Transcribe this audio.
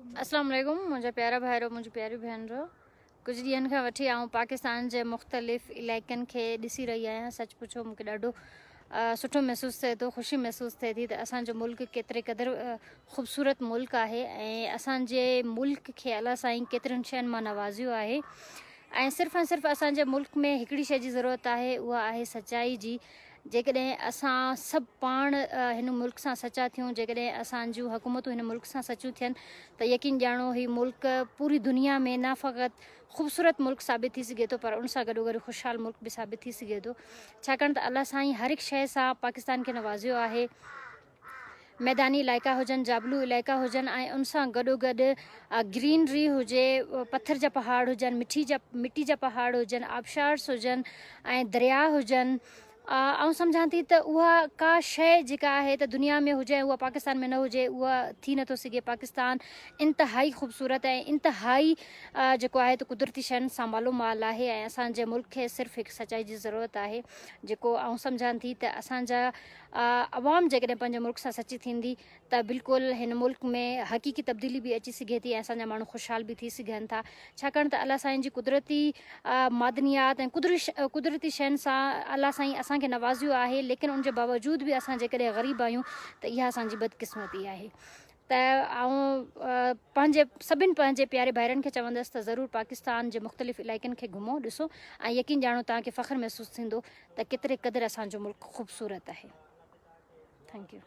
अस्सलाम वालेकुम मुंहिंजा प्यारा भाइरो मुंहिंजी प्यारी भेनरो कुछ ॾींहंनि खां वठी पाकिस्तान जे मुख़्तलिफ़ इलाइक़नि खे ॾिसी रही आहियां। सच पुछो मूंखे ॾाढो सुठो महसूसु थिए थो, ख़ुशी महसूसु थिए थी त असांजो मुल्क केतिरे क़दुरु ख़ूबसूरत मुल्क आहे ऐं असांजे मुल्क खे अलाह साईं केतिरनि शयुनि मां नवाज़ियो आहे। ऐं सिर्फ़ु ऐं सिर्फ़ु असांजे मुल्क में हिकिड़ी शइ जी ज़रूरत आहे, उहा आहे सचाई जी। जेकॾहिं असां सभु पाण हिन मुल्क सां सचा थियूं, जेकॾहिं असांजूं हुकूमतूं हिन मुल्क सां सचियूं थियनि त यकीन ॼाणो ही मुल्क पूरी दुनिया में न फ़क़ति ख़ूबसूरत मुल्क साबित थी सघे थो, पर उन सां गॾो गॾु ख़ुशहाल मुल्क बि साबित थी सघे थो। छाकाणि त अलाह साईं हर हिकु शइ सां पाकिस्तान खे नवाज़ियो आहे। मैदानी इलाइक़ा हुजनि, जाबलू इलाइक़ा हुजनि ऐं उन सां गॾो गॾु ग्रीनरी हुजे, पथर जा पहाड़ हुजनि, मिट्टी जा पहाड़ हुजनि, आबशार्स हुजनि ऐं दरिया हुजनि। ऐं सम्झां थी त उहा का शइ जेका आहे त दुनिया में हुजे उहा पाकिस्तान में न हुजे, उहा थी नथो सघे। पाकिस्तान इंतिहाई ख़ूबसूरत ऐं इंतिहाई जेको आहे त कुदरती शयुनि सां मालोमाल आहे ऐं असांजे मुल्क खे सिर्फ़ु हिकु सचाई जी ज़रूरत आहे। जेको सम्झां थी त असांजा अवाम जेकॾहिं पंहिंजे मुल्क सां सची थींदी त बिल्कुलु हिन मुल्क में हक़ीक़ी तब्दीली बि अची सघे थी ऐं असांजा माण्हू ख़ुशहाल बि थी सघनि था। छाकाणि त अलाह साईं जी कुदरती मादनियात ऐं कुदरती शयुनि सां अलाह साईं असांखे नवाज़ियो आहे, लेकिन उनजे बावजूद बि असां जेकॾहिं ग़रीब आहियूं त इहा असांजी बदकिस्मती आहे। त पंहिंजे सभिनि पंहिंजे प्यारे भाइरनि खे चवंदसि त ज़रूरु पाकिस्तान जे मुख़्तलिफ़ इलाइक़नि खे घुमो, ॾिसो ऐं यकीन ॼाणो तव्हांखे फ़ख़्रु महसूसु थींदो त केतिरे क़दुरु असांजो मुल्क ख़ूबसूरत आहे। Thank U.